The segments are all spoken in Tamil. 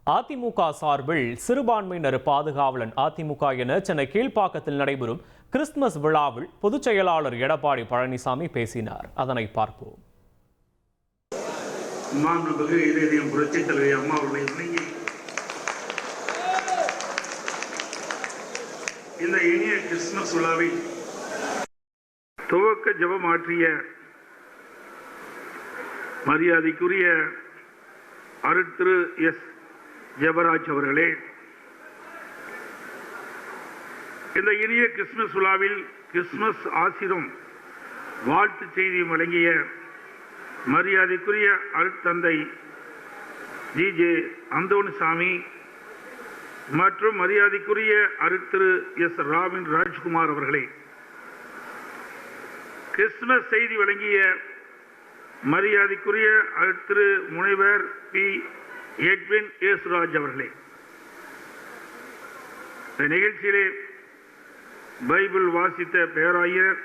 அதிமுக சார்பில் சிறுபான்மையினர் பாதுகாவலன் அதிமுக என சென்னை கீழ்ப்பாக்கத்தில் நடைபெறும் கிறிஸ்துமஸ் விழாவில் பொதுச் செயலாளர் எடப்பாடி பழனிசாமி பேசினார். அதனை பார்ப்போம். இந்த இனிய கிறிஸ்துமஸ் விழாவில் துவக்க ஜெபம் ஆற்றிய மரியாதைக்குரிய அருட்திரு எஸ் ஜெபராஜ் அவர்களே, இந்த இனிய கிறிஸ்துமஸ் விழாவில் கிறிஸ்துமஸ் ஆசிரும் வாழ்த்து செய்தியும் வழங்கிய மரியாதைக்குரிய அருட்தந்தை ஜி.ஜே. அந்தோணிசாமி மற்றும் மரியாதைக்குரிய அருட்திரு எஸ். ராபின் ராஜ்குமார் அவர்களே, கிறிஸ்துமஸ் செய்தி வழங்கிய மரியாதைக்குரிய அருட்திரு முனைவர் பி. எட்வின் ஏசுராஜ் அவர்களே, இந்த நிகழ்ச்சியிலே பைபிள் வாசித்த பேராயர்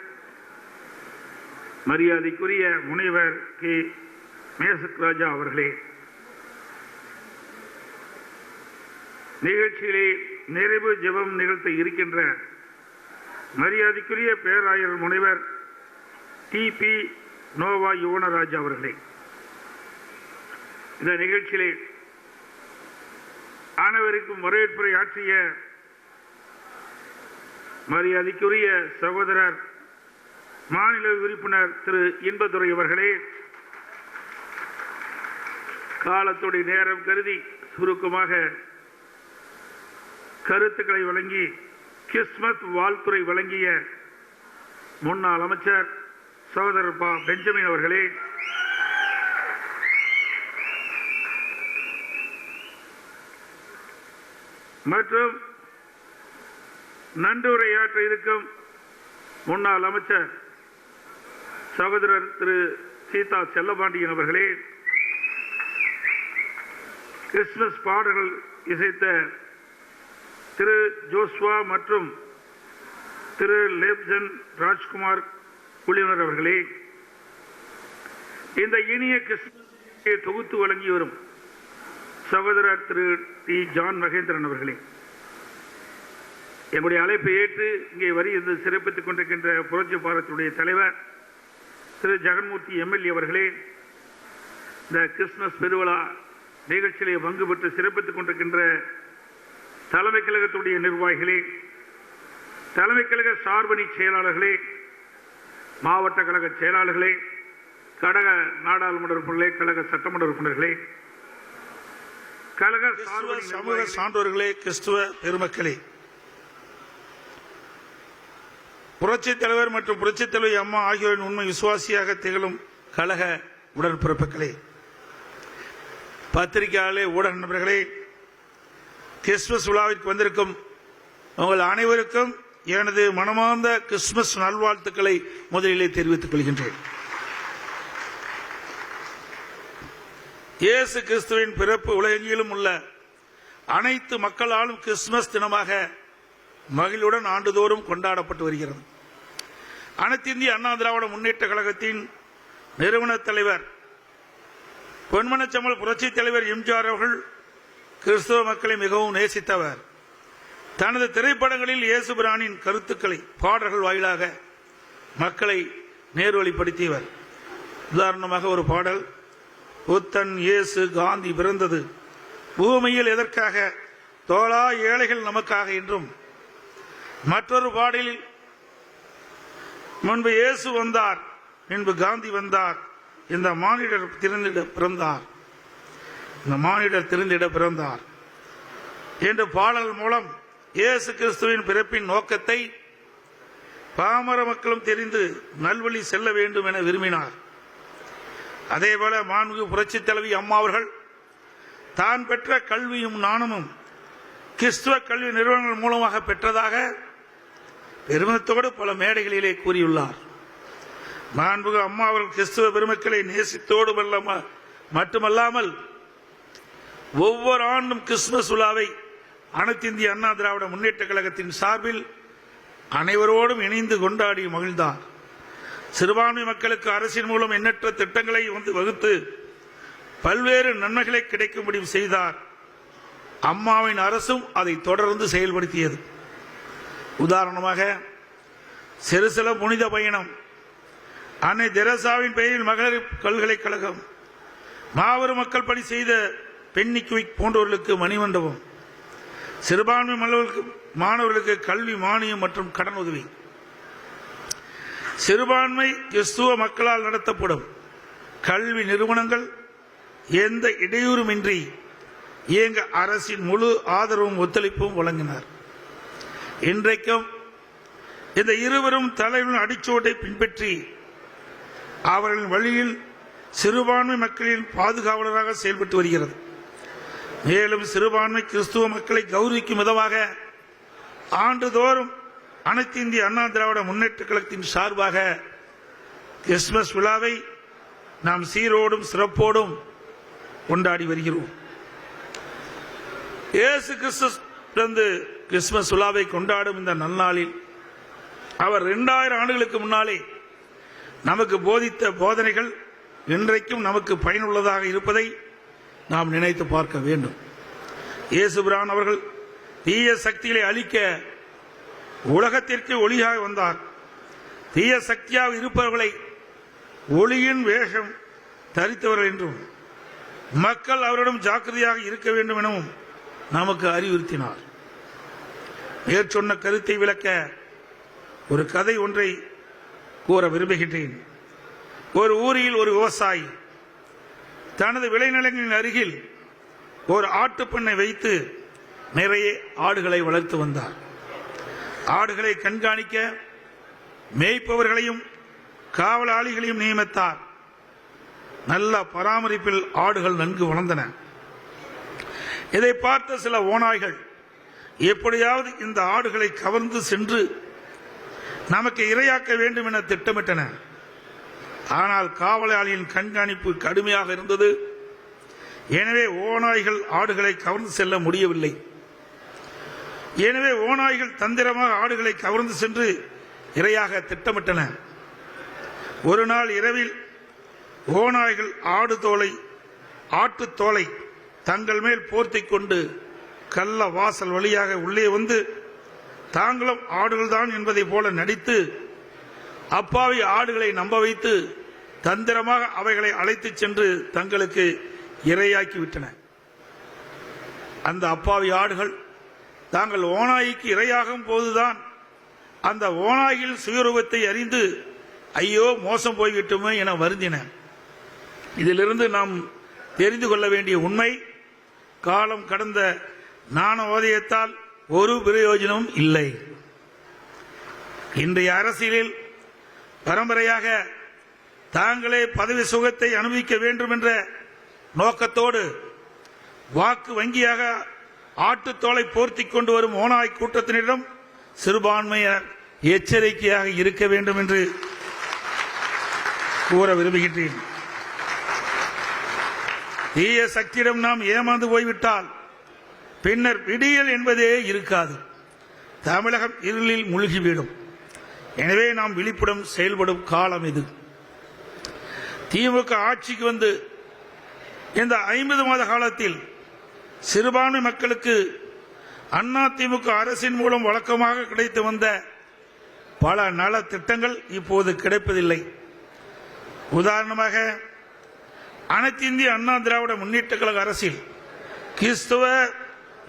மரியாதைக்குரிய முனைவர் கே. மேசக் ராஜா அவர்களே, நிகழ்ச்சியிலே நிறைவு ஜெபம் நிகழ்த்த இருக்கின்ற மரியாதைக்குரிய பேராயர் முனைவர் டி.பி. நோவா யுவனராஜ் அவர்களே, இந்த நிகழ்ச்சியிலே அனைவருக்கும் வரவேற்புரை ஆற்றிய மரியாதைக்குரிய சகோதரர் மாநில உறுப்பினர் திரு இன்பதுரை அவர்களே, காலத்துடைய நேரம் கருதி சுருக்கமாக கருத்துக்களை வழங்கி கிறிஸ்துமஸ் வாழ்த்துரை வழங்கிய முன்னாள் அமைச்சர் சகோதரர் பா. பெஞ்சமின் அவர்களே, மற்றும் நன்றியுரையாற்ற இருக்கும் முன்னாள் அமைச்சர் சகோதரர் திரு சீதா செல்லபாண்டியன் அவர்களே, கிறிஸ்துமஸ் பாடல்கள் இசைத்த திரு ஜோஸ்வா மற்றும் திரு லேப்சன் ராஜ்குமார் குழுவினர் அவர்களே, இந்த இனிய கிறிஸ்துமஸ் தொகுத்து வழங்கி வரும் சகோதரர் திரு டி. ஜான் மகேந்திரன் அவர்களே, எங்களுடைய அழைப்பை ஏற்று இங்கே இருந்து சிறப்பித்துக் கொண்டிருக்கின்ற புரட்சி பாரத்துடைய தலைவர் திரு ஜெகன்மூர்த்தி எம்எல்ஏ அவர்களே, இந்த கிறிஸ்துமஸ் பெருவிழா நிகழ்ச்சியிலே பங்கு பெற்று சிறப்பித்துக் கொண்டிருக்கின்ற தலைமை கழகத்துடைய நிர்வாகிகளே, தலைமை கழக சார்பணி செயலாளர்களே, மாவட்ட கழக செயலாளர்களே, கழக நாடாளுமன்ற உறுப்பினர்களே, கழக சட்டமன்ற உறுப்பினர்களே, கழக சமூக சான்றோர்களே, கிறிஸ்துவ பெருமக்களே, புரட்சித் தலைவர் மற்றும் புரட்சித் தலைவர் அம்மா ஆகியோரின் உண்மை விசுவாசியாக திகழும் கழக உடன்பிறப்புகளே, பத்திரிகையாளர்களே, ஊடக நண்பர்களே, கிறிஸ்துமஸ் விழாவிற்கு வந்திருக்கும் உங்கள் அனைவருக்கும் எனது மனமார்ந்த கிறிஸ்துமஸ் நல்வாழ்த்துக்களை முதலிலே தெரிவித்துக் கொள்கின்றேன். இயேசு கிறிஸ்துவின் பிறப்பு உலகெங்கிலும் உள்ள அனைத்து மக்களாலும் கிறிஸ்துமஸ் தினமாக மகிழ்வுடன் ஆண்டுதோறும் கொண்டாடப்பட்டு வருகிறது. அனைத்து இந்திய அண்ணா திராவிட முன்னேற்ற கழகத்தின் நிறுவன தலைவர் பொன்மனச்செம்மல் புரட்சி தலைவர் எம்ஜிஆர் அவர்கள் கிறிஸ்தவ மக்களை மிகவும் நேசித்தவர். தனது திரைப்படங்களில் இயேசு பிரானின் கருத்துக்களை பாடல்கள் வாயிலாக மக்களை நேர்வழிப்படுத்தியவர். உதாரணமாக ஒரு பாடல், புத்தன் இயேசு காந்தி பிறந்தது பூமியில் எதற்காக, தோளா ஏழைகள் நமக்காக என்றும், மற்றொரு பாடலில் முன்பு இயேசு வந்தார், பின்பு காந்தி வந்தார், இந்த மானிடர் திருந்திட பிறந்தார், இந்த மானிடர் திருந்திட பிறந்தார் என்ற பாடல் மூலம் இயேசு கிறிஸ்துவின் பிறப்பின் நோக்கத்தை பாமர மக்களும் தெரிந்து நல்வழி செல்ல வேண்டும் என விரும்பினார். அதேபோல மாண்புமிகு புரட்சி தலைவி அம்மா அவர்கள் தான் பெற்ற கல்வியும் நாணமும் கிறிஸ்துவ கல்வி நிறுவனங்கள் மூலமாக பெற்றதாக பெருமிதத்தோடு பல மேடைகளிலே கூறியுள்ளார். மாண்புமிகு அம்மா அவர்கள் கிறிஸ்துவ பெருமக்களை நேசித்தோடு மட்டுமல்லாமல் ஒவ்வொரு ஆண்டும் கிறிஸ்துமஸ் விழாவை அனைத்து இந்திய அண்ணா திராவிட முன்னேற்ற கழகத்தின் சார்பில் அனைவரோடும் இணைந்து கொண்டாடி மகிழ்ந்தார். சிறுபான்மை மக்களுக்கு அரசின் மூலம் எண்ணற்ற திட்டங்களை வகுத்து பல்வேறு நன்மைகளை கிடைக்கும்படி செய்தார். அம்மாவின் அரசும் அதை தொடர்ந்து செயல்படுத்தியது. உதாரணமாக சிறுசில புனித பயணம், அன்னை தெரசாவின் பெயரில் மகளிர் பல்கலைக்கழகம், மாபெரும் மக்கள் பணி செய்த பென்னி குயிக் போன்றவர்களுக்கு மணிமண்டபம், சிறுபான்மை மாணவர்களுக்கு கல்வி மானியம் மற்றும் கடன் உதவி, சிறுபான்மை கிறிஸ்துவ மக்களால் நடத்தப்படும் கல்வி நிறுவனங்கள் எந்த இடையூறுமின்றி இயங்க அரசின் முழு ஆதரவும் ஒத்துழைப்பும் வழங்கினார். இன்றைக்கும் இந்த இருவரும் தலைவரின் அடிச்சோட்டை பின்பற்றி அவர்களின் வழியில் சிறுபான்மை மக்களின் பாதுகாவலராக செயல்பட்டு வருகிறது. மேலும் சிறுபான்மை கிறிஸ்துவ மக்களை கௌரவிக்கும் விதமாக ஆண்டுதோறும் அனைத்து இந்திய அண்ணா திராவிட முன்னேற்ற கழகத்தின் சார்பாக கிறிஸ்துமஸ் விழாவை நாம் சீரோடும் சிறப்போடும் கொண்டாடி வருகிறோம். இயேசு கிறிஸ்து பிறந்து கிறிஸ்துமஸ் விழாவை கொண்டாடும் இந்த நன்னாளில் அவர் 2000 ஆண்டுகளுக்கு முன்னாலே நமக்கு போதித்த போதனைகள் இன்றைக்கும் நமக்கு பயனுள்ளதாக இருப்பதை நாம் நினைத்து பார்க்க வேண்டும். இயேசு பிரான் அவர்கள் தீய சக்திகளை அழிக்க உலகத்திற்கு ஒளியாக வந்தார். தீய சக்தியாக இருப்பவர்களை ஒளியின் வேஷம் தரித்தவர்கள் என்றும் மக்கள் அவரிடம் ஜாக்கிரதையாக இருக்க வேண்டும் எனவும் நமக்கு அறிவுறுத்தினார். மேற்சொன்ன கருத்தை விளக்க ஒரு கதை ஒன்றை கூற விரும்புகின்றேன். ஒரு ஊரில் ஒரு விவசாயி தனது விளைநிலங்களின் அருகில் ஒரு ஆட்டுப்பண்ணை வைத்து நிறைய ஆடுகளை வளர்த்து வந்தார். ஆடுகளை கண்காணிக்க மேய்ப்பவர்களையும் காவலாளிகளையும் நியமித்தார். நல்ல பராமரிப்பில் ஆடுகள் நன்கு வளர்ந்தன. இதை பார்த்த சில ஓநாய்கள் எப்படியாவது இந்த ஆடுகளை கவர்ந்து சென்று நமக்கு இரையாக்க வேண்டும் என திட்டமிட்டன. ஆனால் காவலாளியின் கண்காணிப்பு கடுமையாக இருந்தது. எனவே ஓநாய்கள் ஆடுகளை கவர்ந்து செல்ல முடியவில்லை. எனவே ஓநாய்கள் தந்திரமாக ஆடுகளை கவர்ந்து சென்று இரையாக திட்டமிட்டன. ஒரு நாள் இரவில் ஓநாய்கள் ஆட்டுத்தோலை தங்கள் மேல் போர்த்திக் கொண்டு கள்ள வாசல் வழியாக உள்ளே வந்து தாங்களும் ஆடுகள்தான் என்பதை போல நடித்து அப்பாவி ஆடுகளை நம்ப வைத்து தந்திரமாக அவைகளை அழைத்துச் சென்று தங்களுக்கு இரையாக்கி விட்டன. அந்த அப்பாவி ஆடுகள் தாங்கள் ஓநாய்க்கு இரையாகும் போதுதான் அந்த ஓநாய்கள் சுயரூபத்தை அறிந்து ஐயோ மோசம் போய்விட்டுமே என வருந்தின. இதிலிருந்து நாம் தெரிந்து கொள்ள வேண்டிய உண்மை, காலம் கடந்த ஞானோதயத்தால் ஒரு பிரயோஜனமும் இல்லை. இன்றைய அரசியலில் பரம்பரையாக தாங்களே பதவி சுகத்தை அனுபவிக்க வேண்டும் என்ற நோக்கத்தோடு வாக்கு வங்கியாக ஆட்டுத்தோலை போர்த்திக் கொண்டு வரும் ஓநாய் கூட்டத்தினரிடம் சிறுபான்மையினர் எச்சரிக்கையாக இருக்க வேண்டும் என்று கூற விரும்புகின்றேன். தீய சக்தியிடம் நாம் ஏமாந்து போய்விட்டால் பின்னர் விடியல் என்பதே இருக்காது. தமிழகம் இருளில் மூழ்கிவிடும். எனவே நாம் விழிப்புடன் செயல்படும் காலம் இது. திமுக ஆட்சிக்கு வந்து இந்த 50 மாத காலத்தில் சிறுபான்மை மக்களுக்கு அண்ணா திமுக அரசின் மூலம் வழக்கமாக கிடைத்து வந்த பல நல திட்டங்கள் இப்போது கிடைப்பதில்லை. உதாரணமாக அனைத்து இந்திய அண்ணா திராவிட முன்னேற்ற கழக அரசில் கிறிஸ்துவ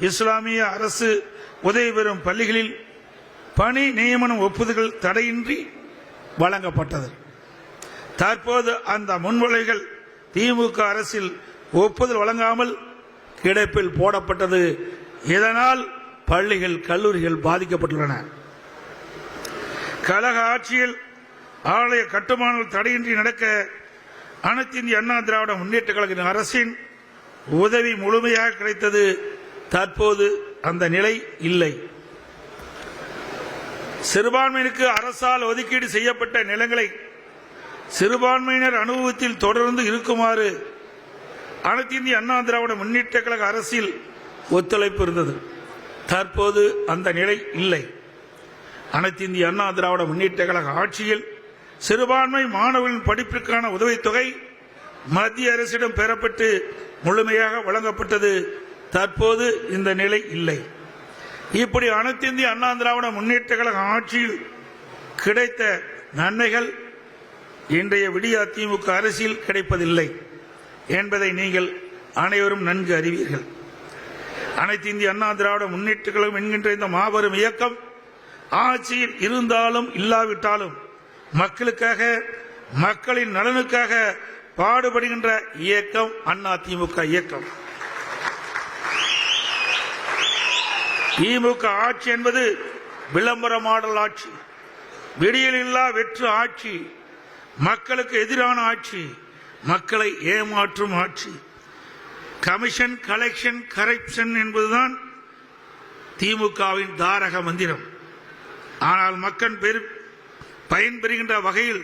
இஸ்லாமிய அரசு உதவி பெறும் பள்ளிகளில் பணி நியமனம் ஒப்புதல்கள் தடையின்றி வழங்கப்பட்டது. தற்போது அந்த முன்மொழிகள் திமுக அரசில் ஒப்புதல் வழங்காமல் கிடப்பில் போடப்பட்டது. இதனால் பள்ளிகள் கல்லூரிகள் பாதிக்கப்பட்டுள்ளன. கழக ஆட்சியில் ஆலய கட்டுமானங்கள் தடையின்றி நடக்க அனைத்து இந்திய அண்ணா திராவிட முன்னேற்ற கழக அரசின் உதவி முழுமையாக கிடைத்தது. தற்போது அந்த நிலை இல்லை. சிறுபான்மையினருக்கு அரசால் ஒதுக்கீடு செய்யப்பட்ட நிலங்களை சிறுபான்மையினர் அனுபவத்தில் தொடர்ந்து இருக்குமாறு அனைத்து இந்திய அண்ணா திராவிட முன்னேற்ற கழக அரசில் ஒத்துழைப்பு இருந்தது. தற்போது அந்த நிலை இல்லை. அனைத்து இந்திய அண்ணா திராவிட முன்னேற்ற கழக ஆட்சியில் சிறுபான்மை மாணவர்களின் படிப்பிற்கான உதவித்தொகை மத்திய அரசிடம் பெறப்பட்டு முழுமையாக வழங்கப்பட்டது. தற்போது இந்த நிலை இல்லை. இப்படி அனைத்து இந்திய அண்ணா திராவிட முன்னேற்ற கழக ஆட்சியில் கிடைத்த நன்மைகள் இன்றைய விடிய அதிமுக அரசியல் கிடைப்பதில்லை என்பதை நீங்கள் அனைவரும் நன்கு அறிவீர்கள். அனைத்து இந்திய அண்ணா திராவிட முன்னேற்ற கழகம் என்கின்ற இந்த மாபெரும் இயக்கம் ஆட்சியில் இருந்தாலும் இல்லாவிட்டாலும் மக்களுக்காக, மக்களின் நலனுக்காக பாடுபடுகின்ற இயக்கம் அதிமுக இயக்கம். திமுக ஆட்சி என்பது விளம்பர மாடல் ஆட்சி, விடியலில்லா வெற்று ஆட்சி, மக்களுக்கு எதிரான ஆட்சி, மக்களை ஏமாற்றும் ஆட்சி. கமிஷன், கலெக்ஷன், கரப்ஷன் என்பதுதான் திமுகவின் தாரக மந்திரம். ஆனால் மக்கள் பயன்பெறுகின்ற வகையில்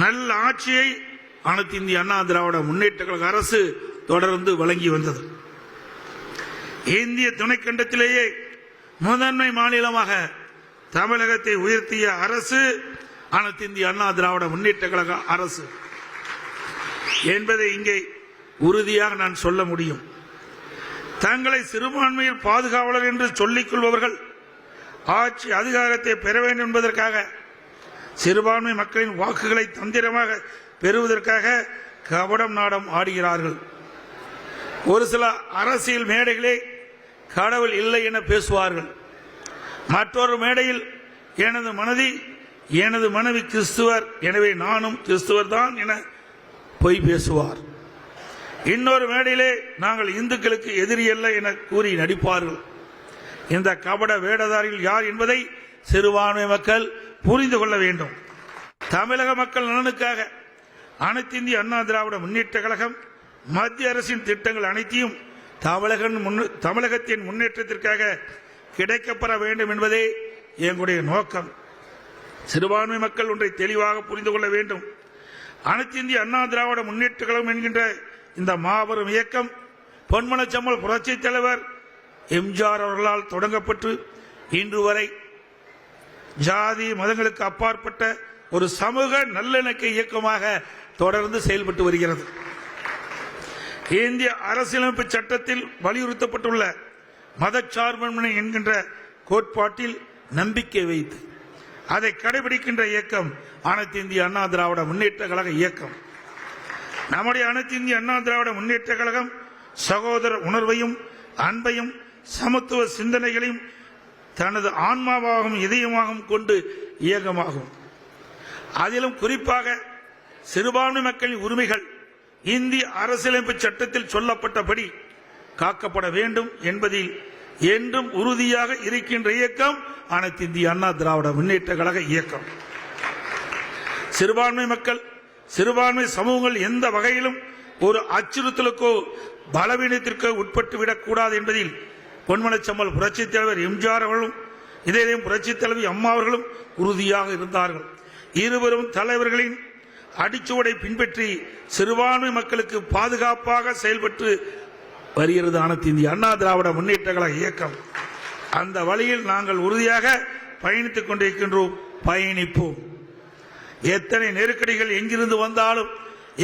நல்ல ஆட்சியை அனைத்து இந்திய அண்ணா திராவிட முன்னேற்ற கழக அரசு தொடர்ந்து வழங்கி வந்தது. இந்திய துணைக்கண்டத்திலேயே முதன்மை மாநிலமாக தமிழகத்தை உயர்த்திய அரசு அனைத்து இந்திய அண்ணா திராவிட முன்னேற்ற கழக அரசு என்பதை இங்கே உறுதியாக நான் சொல்ல முடியும். தங்களை சிறுபான்மையில் பாதுகாவலர் என்று சொல்லிக் கொள்பவர்கள் ஆட்சி அதிகாரத்தை பெற வேண்டும் என்பதற்காக, சிறுபான்மை மக்களின் வாக்குகளை தந்திரமாக பெறுவதற்காக கபடம் நாடம் ஆடுகிறார்கள். ஒரு சில அரசியல் மேடைகளே கடவுள் இல்லை என பேசுவார்கள். மற்றொரு மேடையில் எனது மனைவி கிறிஸ்துவர், எனவே நானும் கிறிஸ்துவர் தான் என பொய் பேசுவார். இன்னொரு மேடையிலே நாங்கள் இந்துக்களுக்கு எதிரி அல்ல என கூறி நடிப்பார்கள். இந்த கபட வேடதாரிகள் யார் என்பதை சிறுபான்மை மக்கள் புரிந்து கொள்ள வேண்டும். தமிழக மக்கள் நலனுக்காக அனைத்து இந்திய அண்ணா திராவிட முன்னேற்ற கழகம் மத்திய அரசின் திட்டங்கள் அனைத்தையும் தமிழகத்தின் முன்னேற்றத்திற்காக கிடைக்கப்பெற வேண்டும் என்பதே எங்களுடைய நோக்கம். சிறுபான்மை மக்கள் ஒன்றை தெளிவாக புரிந்து கொள்ள வேண்டும். அனைத்து இந்திய அண்ணா திராவிட முன்னேற்ற கழகம் என்கின்ற இந்த மாபெரும் இயக்கம் பொன்மனச்செம்மல் புரட்சி தலைவர் எம்ஜிஆர் அவர்களால் தொடங்கப்பட்டு இன்று வரை ஜாதி மதங்களுக்கு அப்பாற்பட்ட ஒரு சமூக நல்லிணக்க இயக்கமாக தொடர்ந்து செயல்பட்டு வருகிறது. இந்திய அரசியலமைப்பு சட்டத்தில் வலியுறுத்தப்பட்டுள்ள மதச்சார்பின்மை என்கின்ற கோட்பாட்டில் நம்பிக்கை வைத்து அதை கடைபிடிக்கின்ற இயக்கம் அனைத்து இந்திய அண்ணா திராவிட முன்னேற்ற கழக இயக்கம். நம்முடைய அனைத்து இந்திய அண்ணா திராவிட முன்னேற்ற கழகம் சகோதர உணர்வையும் அன்பையும் சமத்துவ சிந்தனைகளையும் தனது ஆன்மாவாகவும் இதயமாகவும் கொண்டு இயக்கமாகும். அதிலும் குறிப்பாக சிறுபான்மை மக்களின் உரிமைகள் இந்திய அரசியலமைப்பு சட்டத்தில் சொல்லப்பட்டபடி காக்கப்பட வேண்டும் என்பதில் என்றும் உறுதியாக இருக்கின்ற இயக்கம் அனைத்து இந்திய அண்ணா திராவிட முன்னேற்ற கழக இயக்கம். சிறுபான்மை மக்கள், சிறுபான்மை சமூகங்கள் எந்த வகையிலும் ஒரு அச்சுறுத்தலுக்கோ பலவீனத்திற்கோ உட்பட்டுவிடக் கூடாது என்பதில் பொன்மனச்செம்மல் புரட்சி தலைவர் எம்ஜிஆர் அவர்களும் இதயம் புரட்சி தலைவி அம்மா அவர்களும் உறுதியாக இருந்தார்கள். இருவரும் தலைவர்களின் அடிச்சுவடை பின்பற்றி சிறுபான்மை மக்களுக்கு பாதுகாப்பாக செயல்பட்டு வருகிறது அனைத்து இந்திய அண்ணா திராவிட முன்னேற்ற கழக இயக்கம். அந்த வழியில் நாங்கள் உறுதியாக பயணித்துக் கொண்டிருக்கின்றோம், பயணிப்போம். எத்தனை நெருக்கடிகள் எங்கிருந்து வந்தாலும்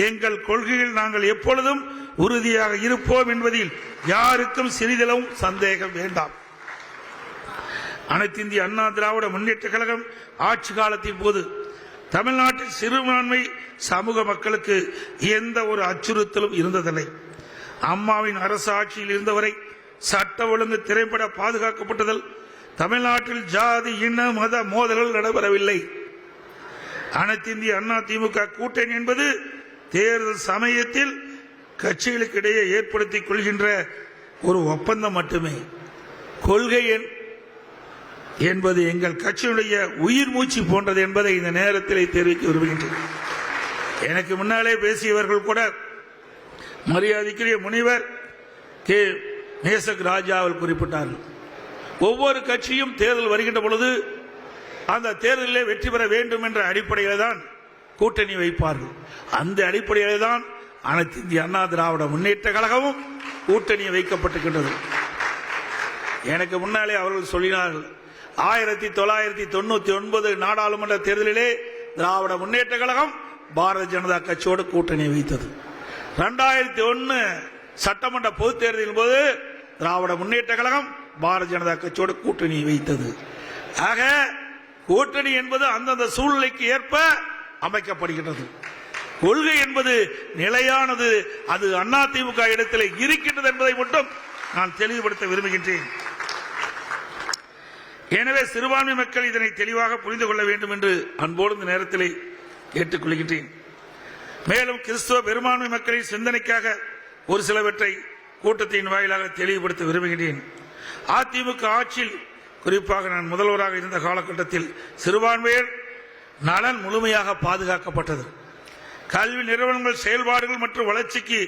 எங்கள் கொள்கையில் நாங்கள் எப்பொழுதும் உறுதியாக இருப்போம் என்பதில் யாருக்கும் சிறிதளவும் சந்தேகம் வேண்டாம். அனைத்து இந்திய அண்ணா திராவிட முன்னேற்ற கழகம் ஆட்சி காலத்தின் போது தமிழ்நாட்டில் சிறுபான்மை சமூக மக்களுக்கு எந்த ஒரு அச்சுறுத்தலும் இருந்ததில்லை. அம்மாவின் அரசு ஆட்சியில் இருந்தவரை சட்ட ஒழுங்கு திரைப்பட பாதுகாக்கப்பட்டதில் தமிழ்நாட்டில் ஜாதி இன மத மோதல்கள் நடைபெறவில்லை. அனைத்து இந்திய அண்ணா திமுக கூட்டணி என்பது தேர்தல் சமயத்தில் கட்சிகளுக்கு இடையே ஏற்படுத்திக் கொள்கின்ற ஒரு ஒப்பந்தம் மட்டுமே. கொள்கை என்பது எங்கள் கட்சியினுடைய உயிர் மூச்சு போன்றது என்பதை இந்த நேரத்தில் தெரிவிக்க விரும்புகின்றேன். எனக்கு முன்னாலே பேசியவர்கள் கூட மரியாதைக்குரிய முனிவர் கே நேசக் ராஜா அவர்கள் குறிப்பிட்டார்கள். ஒவ்வொரு கட்சியும் தேர்தல் வருகின்ற பொழுது அந்த தேர்தலில் வெற்றி பெற வேண்டும் என்ற அடிப்படையில் தான் கூட்டணி வைப்பார்கள். அந்த அடிப்படையில் தான் அனைத்து இந்திய அண்ணா திராவிட முன்னேற்ற கழகமும் கூட்டணி வைக்கப்பட்டிருக்கின்றது. எனக்கு முன்னாலே அவர்கள் சொல்லினார்கள், 1999 நாடாளுமன்ற தேர்தலிலே திராவிட முன்னேற்ற கழகம் பாரதிய ஜனதா கட்சியோடு கூட்டணி வைத்தது. 2001 சட்டமன்ற பொதுத் தேர்தலின் போது திராவிட முன்னேற்ற கழகம் பாரதிய ஜனதா கட்சியோடு கூட்டணி வைத்தது. ஆக கூட்டணி என்பது அந்தந்த சூழ்நிலைக்கு ஏற்ப அமைக்கப்படுகின்றது. கொள்கை என்பது நிலையானது, அது அதிமுக இடத்திலே இருக்கின்றது என்பதை மட்டும் நான் தெளிவுபடுத்த விரும்புகின்றேன். எனவே சிறுபான்மை மக்கள் இதனை தெளிவாக புரிந்து கொள்ள வேண்டும் என்று அன்போடு இந்த நேரத்திலே கேட்டுக்கொள்கின்றேன். மேலும் கிறிஸ்துவ பெரும்பான்மை மக்களின் சிந்தனைக்காக ஒரு சிலவற்றை கூட்டத்தின் வாயிலாக தெளிவுபடுத்த விரும்புகின்றேன். அதிமுக ஆட்சியில் குறிப்பாக நான் முதல்வராக இருந்த காலகட்டத்தில் சிறுபான்மையர் நலன் முழுமையாக பாதுகாக்கப்பட்டது. கல்வி நிறுவனங்கள் செயல்பாடுகள் மற்றும் வளர்ச்சிக்கு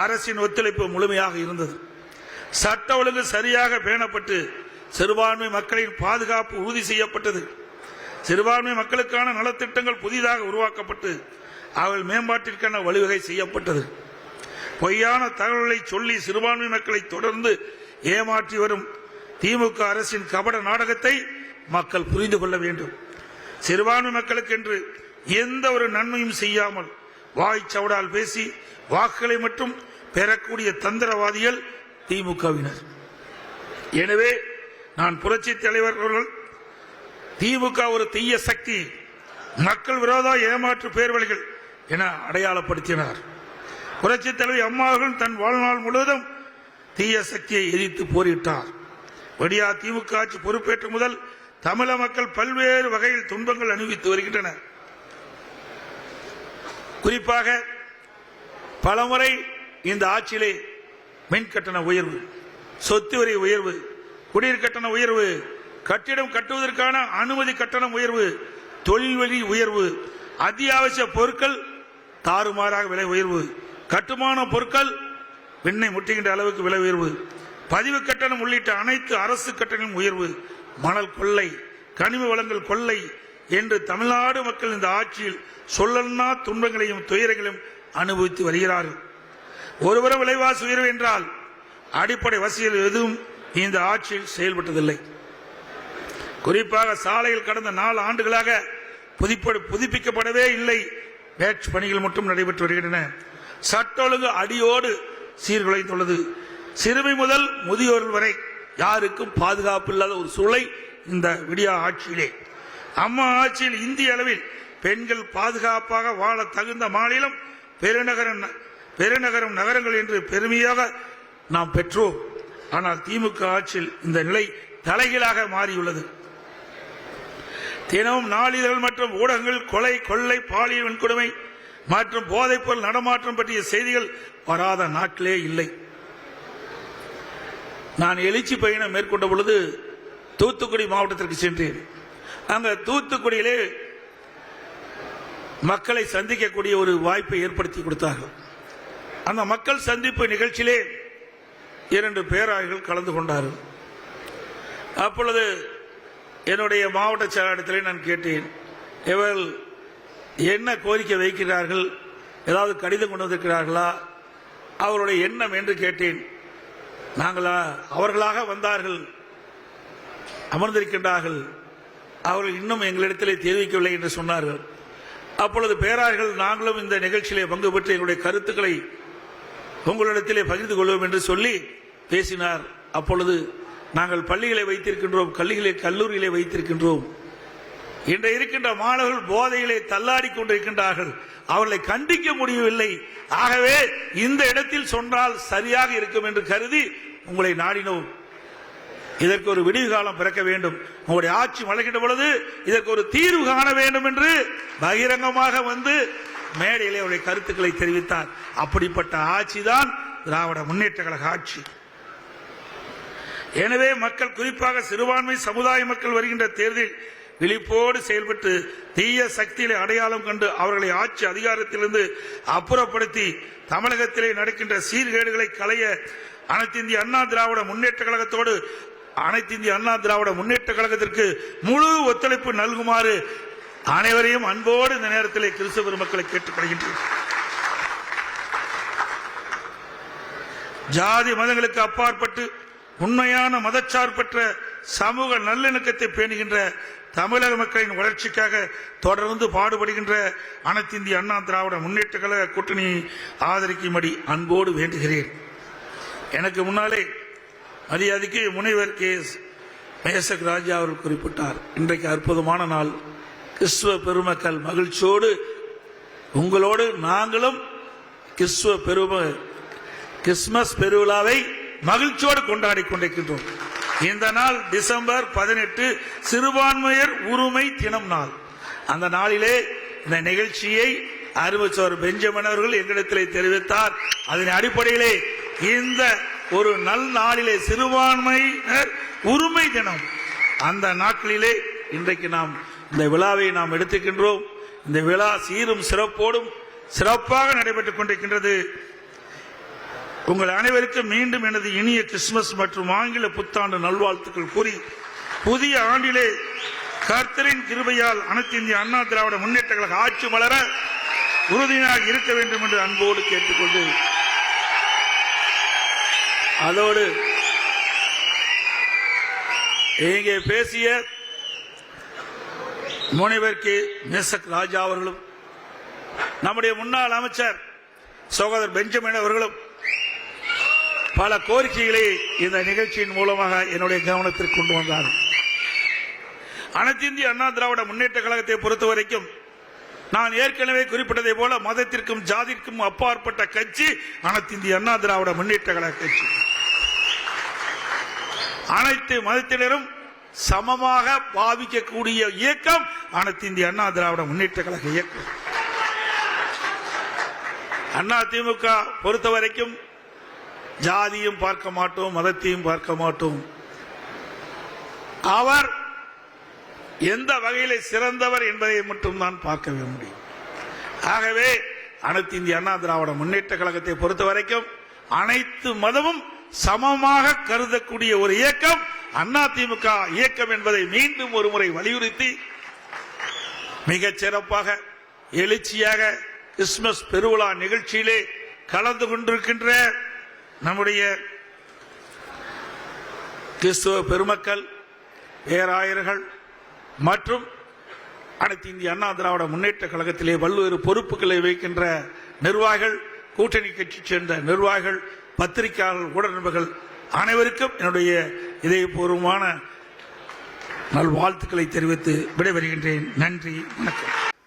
அரசின் ஒத்துழைப்பு முழுமையாக இருந்தது. சட்ட ஒழுங்கு சரியாக பேணப்பட்டு சிறுபான்மை மக்களின் பாதுகாப்பு உறுதி செய்யப்பட்டது. சிறுபான்மை மக்களுக்கான நலத்திட்டங்கள் புதிதாக உருவாக்கப்பட்டு அவர்கள் மேம்பாட்டிற்கான வழிவகை செய்யப்பட்டது. பொய்யான தகவல்களை சொல்லி சிறுபான்மை மக்களை தொடர்ந்து ஏமாற்றி வரும் திமுக அரசின் கபட நாடகத்தை மக்கள் புரிந்து கொள்ள வேண்டும். சிறுபான்மை மக்களுக்கு என்று எந்த ஒரு நன்மையும் செய்யாமல் வாய்ச்சவடால் பேசி வாக்குகளை மட்டும் பெறக்கூடிய தந்திரவாதிகள் திமுகவினர். எனவே நான் புரட்சி தலைவர் அவர்கள் திமுக ஒரு தீய சக்தி, மக்கள் விரோத ஏமாற்று பேர்வழிகள் என அடையாளப்படுத்தினார். புரட்சி தலைவர் அம்மா அவர்கள் தன் வாழ்நாள் முழுவதும் தீய சக்தியை எதிர்த்து போரிட்டார். விடியா திமுக ஆட்சி பொறுப்பேற்ற முதல் தமிழக மக்கள் பல்வேறு வகையில் துன்பங்கள் அனுபவித்து வருகின்றனர். குறிப்பாக பலமுறை இந்த ஆட்சியிலே மின் கட்டண உயர்வு, சொத்து வரி உயர்வு, குடிநீர் கட்டண உயர்வு, கட்டிடம் கட்டுவதற்கான அனுமதி கட்டணம் உயர்வு, தொழில் வரி உயர்வு, அத்தியாவசிய பொருட்கள் தாறுமாறாக விலை உயர்வு, கட்டுமான பொருட்கள் விண்ணை முட்டுகின்ற அளவுக்கு விலை உயர்வு, பதிவு கட்டணம் உள்ளிட்ட அனைத்து அரசு கட்டணம் உயர்வு, மணல் கொள்ளை, கனிம வளங்கள் கொள்ளை என்று தமிழ்நாடு மக்கள் இந்த ஆட்சியில் சொல்லன்னா துன்பங்களையும் துயரங்களையும் அனுபவித்து வருகிறார்கள். ஒருபுறம் விலைவாசி உயர்வு என்றால் அடிப்படை வசதிகள் எதுவும் இந்த ஆட்சியில் செயல்பட்டதில்லை. குறிப்பாக சாலையில் கடந்த 4 ஆண்டுகளாக புதுப்பிக்கப்படவே இல்லை. பேட்ச் பணிகள் மட்டும் நடைபெற்று வருகின்றன. சட்ட ஒழுங்கு அடியோடு சீர்குலைந்துள்ளது. சிறுமி முதல் முதியோர்கள் வரை யாருக்கும் பாதுகாப்பு இல்லாத ஒரு சூழலை இந்த விடியா ஆட்சியிலே. அம்மா ஆட்சியில் இந்திய அளவில் பெண்கள் பாதுகாப்பாக வாழ தகுந்த மாநிலம் பெருநகரம் நகரங்கள் என்று பெருமையாக நாம் பெற்றோம். ஆனால் திமுக ஆட்சியில் இந்த நிலை தலைகீழாக மாறியுள்ளது. தினமும் நாளிதழ்கள் மற்றும் ஊடகங்கள் கொலை, கொள்ளை, பாலியல் வன்கொடுமை மற்றும் போதைப்பொருள் நடமாட்டம் பற்றிய செய்திகள் வராத நாட்டிலே இல்லை. நான் எழுச்சி பயணம் மேற்கொண்ட பொழுது தூத்துக்குடி மாவட்டத்திற்கு சென்றேன். அங்க தூத்துக்குடியிலே மக்களை சந்திக்கக்கூடிய ஒரு வாய்ப்பை ஏற்படுத்தி கொடுத்தார்கள். அந்த மக்கள் சந்திப்பு நிகழ்ச்சியிலே 2 பேராயர்கள் கலந்து கொண்டார்கள். அப்பொழுது என்னுடைய மாவட்ட செயலாளரிடத்திலே நான் கேட்டேன், இவர்கள் என்ன கோரிக்கை வைக்கிறார்கள், ஏதாவது கடிதம் கொண்டு வந்திருக்கிறார்களா, அவருடைய எண்ணம் என்று கேட்டேன். அவர்களாக வந்தார்கள், அமர்ந்திருக்கின்றார்கள், அவர்கள் இன்னும் எங்களிடத்திலே தெரிவிக்கவில்லை என்று சொன்னார்கள். அப்பொழுது பேராயர்கள் நாங்களும் இந்த நிகழ்ச்சியிலே பங்கு பெற்று எங்களுடைய கருத்துக்களை உங்களிடத்திலே பகிர்ந்து கொள்வோம் என்று சொல்லி பேசினார். அப்பொழுது நாங்கள் பள்ளிகளை வைத்திருக்கின்றோம், கல்லூரிகளை வைத்திருக்கின்றோம். இன்று இருக்கின்ற மாணவர்கள் போதையிலே தள்ளாடி கொண்டிருக்கின்றார்கள், அவர்களை கண்டிக்க முடியவில்லை. ஆகவே இந்த இடத்தில் சொன்னால் சரியாக இருக்கும் என்று கருதி உங்களை நாடினோம். இதற்கு ஒரு விடிவு காலம் பிறக்க வேண்டும். உங்களுடைய ஆட்சி மலர்கின்ற பொழுது இதற்கு ஒரு தீர்வு காண வேண்டும் என்று பகிரங்கமாக வந்து மேடையிலே அவருடைய கருத்துக்களை தெரிவித்தார். அப்படிப்பட்ட ஆட்சி தான் திராவிட முன்னேற்ற கழக ஆட்சி. எனவே மக்கள், குறிப்பாக சிறுபான்மை சமுதாய மக்கள் வருகின்ற தேர்தலில் விழிப்போடு செயல்பட்டு தீய சக்திகளை அடையாளம் கண்டு அவர்களை ஆட்சி அதிகாரத்திலிருந்து அப்புறப்படுத்தி தமிழகத்திலே நடக்கின்ற சீர்கேடுகளை களைய அனைத்து இந்திய அண்ணா திராவிட முன்னேற்ற கழகத்தோடு அனைத்து இந்திய அண்ணா திராவிட முன்னேற்ற கழகத்திற்கு முழு ஒத்துழைப்பு நல்குமாறு அனைவரையும் அன்போடு இந்த நேரத்திலே கிறிஸ்தவ பெருமக்களை கேட்டுக்கொள்கின்றேன். ஜாதி மதங்களுக்கு அப்பாற்பட்டு உண்மையான மதச்சார்பற்ற சமூக நல்லிணக்கத்தை பேணுகின்ற தமிழக மக்களின் வளர்ச்சிக்காக தொடர்ந்து பாடுபடுகின்ற அனைத்து இந்திய அண்ணா திராவிட முன்னேற்ற கழக கூட்டணியை ஆதரிக்கும்படி அன்போடு வேண்டுகிறேன். எனக்கு முன்னாலே மரியாதைக்கு முனைவர் கே.எஸ். மேசக் ராஜா அவர்கள் குறிப்பிட்டார். இன்றைக்கு அற்புதமான நாள். கிறிஸ்துவ பெருமக்கள் மகிழ்ச்சியோடு உங்களோடு நாங்களும் கிறிஸ்துமஸ் பெருவிழாவை மகிழ்ச்சியோடு கொண்டாடி கொண்டிருக்கின்றோம். இந்த நாள் டிசம்பர் 18 சிறுபான்மையர் உரிமை தினம் நாள். அந்த நாளிலே இந்த நிகழ்ச்சியை அறிவிச்சவர் பெஞ்சமின் அவர்கள் எங்களிடத்திலே தெரிவித்தார். அதன் அடிப்படையிலே இந்த ஒரு நல் நாளிலே சிறுபான்மையினர் உரிமை தினம், அந்த நாட்களிலே இன்றைக்கு நாம் இந்த விழாவை நாம் எடுத்துக்கின்றோம். இந்த விழா சீரும் சிறப்போடும் சிறப்பாக நடைபெற்றுக் கொண்டிருக்கின்றது. உங்கள் அனைவருக்கும் மீண்டும் எனது இனிய கிறிஸ்துமஸ் மற்றும் ஆங்கில புத்தாண்டு நல்வாழ்த்துக்கள் கூறி, புதிய ஆண்டிலே கர்த்தரின் கிருபையால் அனைத்து இந்திய அண்ணா திராவிட முன்னேற்ற கழக ஆட்சி மலர உறுதியாக இருக்க வேண்டும் என்று அன்போடு கேட்டுக்கொண்டு, அதோடு இங்கே பேசிய முனைவர் கே. மேசக் ராஜா அவர்களும் நம்முடைய முன்னாள் அமைச்சர் சகோதரர் பெஞ்சமின் அவர்களும் பல கோரிக்கைகளை இந்த நிகழ்ச்சியின் மூலமாக என்னுடைய கவனத்திற்கு கொண்டு வந்தார்கள். அனைத்து இந்திய அண்ணா திராவிட முன்னேற்ற கழகத்தை பொறுத்தவரைக்கும் நான் ஏற்கனவே குறிப்பிட்டதை போல மதத்திற்கும் ஜாதிக்கும் அப்பாற்பட்ட கட்சி அனைத்து இந்திய அண்ணா திராவிட முன்னேற்ற கழக கட்சி. அனைத்து மதத்தினரும் சமமாக பாவிக்கக்கூடிய இயக்கம் அனைத்து இந்திய அண்ணா திராவிட முன்னேற்ற கழக இயக்கம். அண்ணா திமுக பொறுத்தவரைக்கும் ஜாதியும் பார்க்க மாட்டோம், மதத்தையும் பார்க்க மாட்டோம். அவர் எந்த வகையிலே சிறந்தவர் என்பதை மட்டும் தான் பார்க்கவே முடியும். ஆகவே அனைத்து இந்திய அண்ணா திராவிட முன்னேற்ற கழகத்தை பொறுத்தவரைக்கும் அனைத்து மதமும் சமமாக கருதக்கூடிய ஒரு இயக்கம் அண்ணா திமுக இயக்கம் என்பதை மீண்டும் ஒரு முறை வலியுறுத்தி மிகச் சிறப்பாக எழுச்சியாக கிறிஸ்துமஸ் பெருவிழா நிகழ்ச்சியிலே கலந்து கொண்டிருக்கின்ற நம்முடைய கிறிஸ்துவ பெருமக்கள், பேராயர்கள் மற்றும் அனைத்து இந்திய அண்ணா திராவிட முன்னேற்ற கழகத்திலே பல்வேறு பொறுப்புகளை வைக்கின்ற நிர்வாகிகள், கூட்டணி கட்சி சேர்ந்த நிர்வாகிகள், பத்திரிகையாளர்கள், ஊடகங்கள் அனைவருக்கும் என்னுடைய இதயபூர்வமான நல்வாழ்த்துக்களை தெரிவித்து விடைபெறுகின்றேன். நன்றி, வணக்கம்.